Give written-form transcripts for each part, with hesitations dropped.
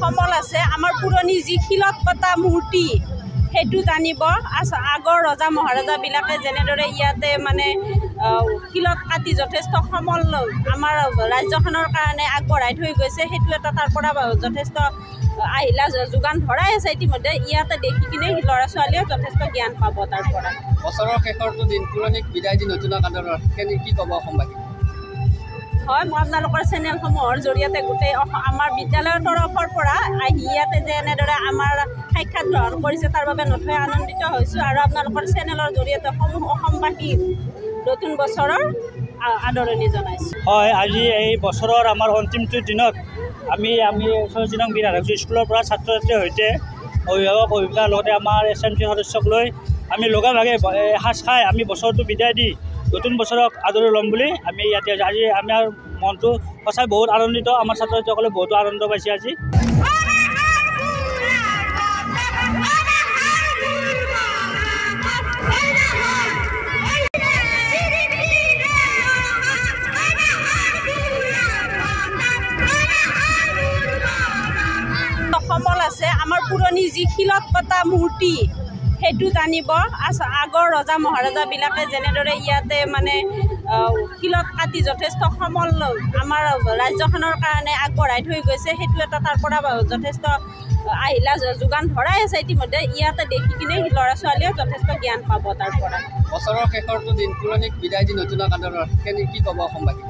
সমল আছে আমাৰ পুৰণি যি শিলত কটা মূৰ্তি সেইটো জানিব আগৰ ৰজা মহাৰজাবিলাকে যেনেদৰে ইয়াতে মানে শিলত কাটি যথেষ্ট সমল আমাৰ ৰাজ্যখনৰ কাৰণে আগবঢ়াই থৈ গৈছে সেইটো এটা তাৰ পৰা যথেষ্ট আহিলা যোগান ধৰাই আছে ইতিমধ্যে ইয়াতে দেখি কিনে ল'ৰা ছোৱালীয়ে যথেষ্ট জ্ঞান পাব তাৰ পৰা বছৰৰ শেষৰটো দিন পুৰণিক বিদায় দি নতুন আদৰত কি ক'ব অসমবাসী হয় মই আপোনালোকৰ চেনেলসমূহৰ জৰিয়তে গোটেই আমাৰ বিদ্যালয়ৰ তৰফৰ পৰা আহি ইয়াতে যে এনেদৰে আমাৰ সাক্ষাৎ গ্ৰহণ কৰিছে তাৰ বাবে নথৈ আনন্দিত হৈছোঁ আৰু আপোনালোকৰ চেনেলৰ জৰিয়তে সমূহ অসমবাসী নতুন বছৰৰ আদৰণি জনাইছোঁ হয় আজি এই বছৰৰ আমাৰ অন্তিমটো দিনত আমি ৬ নং বীৰ আৰক্ষী স্কুলৰ পৰা ছাত্ৰ ছাত্ৰীৰ সৈতে অভিভাৱক অভিভাৱকৰ লগতে আমাৰ SMC সদস্যক লৈ আমি লগে এসাঁজ খাই আমি বছৰটো বিদায় দি নতুন বছৰক আদৰি ল'ম বুলি আমি ইয়াতে আজি আমাৰ মনটো সঁচাই বহুত আনন্দিত আমাৰ ছাত্ৰ ছাত্ৰীসকলে বহুতো আনন্দ পাইছে আজি সমল আছে আমাৰ পুৰণি যি শিলত কটা মূৰ্তি সেইটো জানিব আগৰ ৰজা মহাৰজাবিলাকে যেনেদৰে ইয়াতে মানে শিলত কাটি যথেষ্ট সমল আমাৰ ৰাজ্যখনৰ কাৰণে আগবঢ়াই থৈ গৈছে সেইটো এটা তাৰ পৰা যথেষ্ট আহিলা যোগান ধৰাই আছে ইতিমধ্যে ইয়াতে দেখি কিনে ল'ৰা ছোৱালীয়ে যথেষ্ট জ্ঞান পাব তাৰ পৰা বছৰৰ শেষৰটো দিন পুৰণিক বিদায় দি নতুন আদৰত কি ক'ব অসমবাসী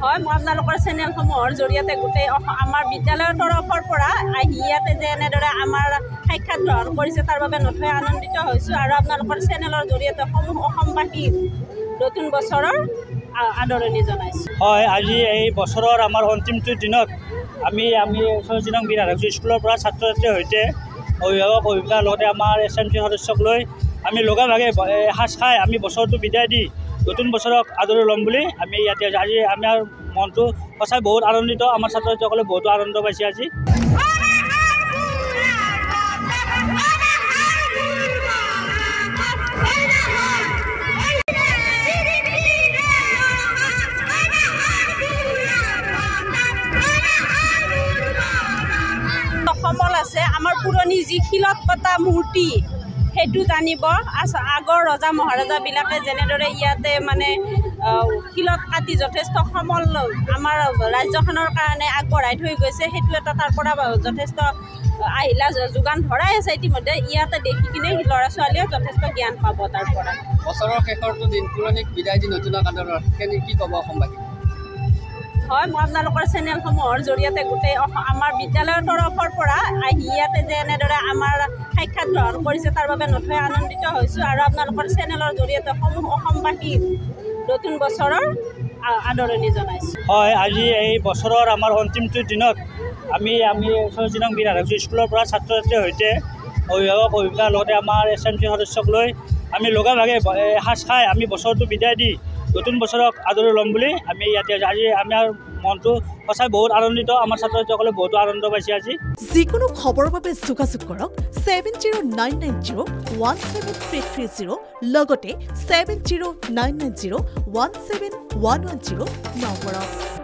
হয় মই আপোনালোকৰ চেনেলসমূহৰ জৰিয়তে গোটেই আমাৰ বিদ্যালয়ৰ তৰফৰ পৰা আহি ইয়াতে যে এনেদৰে আমাৰ সাক্ষাৎ গ্ৰহণ কৰিছে তাৰ বাবে নথৈ আনন্দিত হৈছোঁ আৰু আপোনালোকৰ চেনেলৰ জৰিয়তে সমূহ অসমবাসী নতুন বছৰৰ আদৰণি জনাইছোঁ হয় আজি এই বছৰৰ আমাৰ অন্তিমটো দিনত আমি ৬ নং বীৰ আৰক্ষী স্কুলৰ পৰা ছাত্ৰ ছাত্ৰীৰ সৈতে অভিভাৱক অভিভাৱকৰ লগতে আমাৰ SMC সদস্যক লৈ আমি লগে এসাঁজ খাই আমি বছৰটো বিদায় দি নতুন বছৰক আদৰি ল'ম বুলি আমি ইয়াতে আজি আমাৰ মনটো সঁচাই বহুত আনন্দিত আমাৰ ছাত্ৰ ছাত্ৰীসকলে বহুতো আনন্দ পাইছে আজি সমল আছে আমাৰ পুৰণি যি শিলত কটা মূৰ্তি সেইটো জানিব আগৰ ৰজা মহাৰজাবিলাকে যেনেদৰে ইয়াতে মানে শিলত কাটি যথেষ্ট সমল আমাৰ ৰাজ্যখনৰ কাৰণে আগবঢ়াই থৈ গৈছে সেইটো এটা তাৰ পৰা যথেষ্ট আহিলা যোগান ধৰাই আছে ইতিমধ্যে ইয়াতে দেখি কিনে ল'ৰা ছোৱালীয়ে যথেষ্ট জ্ঞান পাব তাৰ পৰা বছৰৰ শেষৰটো দিন পুৰণিক বিদায় দি নতুন আদৰত কি ক'ব অসমবাসী হয় মই আপোনালোকৰ চেনেলসমূহৰ জৰিয়তে গোটেই আমাৰ বিদ্যালয়ৰ তৰফৰ পৰা আহি ইয়াতে যে এনেদৰে আমাৰ সাক্ষাৎ গ্ৰহণ কৰিছে তাৰ বাবে নথৈ আনন্দিত হৈছোঁ আৰু আপোনালোকৰ চেনেলৰ জৰিয়তে সমূহ অসমবাসী নতুন বছৰৰ আদৰণি জনাইছোঁ হয় আজি এই বছৰৰ আমাৰ অন্তিমটো দিনত আমি ৬ নং বীৰ আৰক্ষী স্কুলৰ পৰা ছাত্ৰ ছাত্ৰীৰ সৈতে অভিভাৱক অভিভাৱকৰ লগতে আমাৰ SMC সদস্যক লৈ আমি লগে এসাঁজ খাই আমি বছৰটো বিদায় দি নতুন বছৰক আদৰি ল'ম বুলি আমি ইয়াতে আজি আমাৰ মনটো সঁচাই বহুত আনন্দিত আমাৰ ছাত্ৰ ছাত্ৰীসকলে বহুতো আনন্দ পাইছে আজি যিকোনো খবৰৰ বাবে যোগাযোগ কৰক 7099017330 লগতে 7099017110 নম্বৰত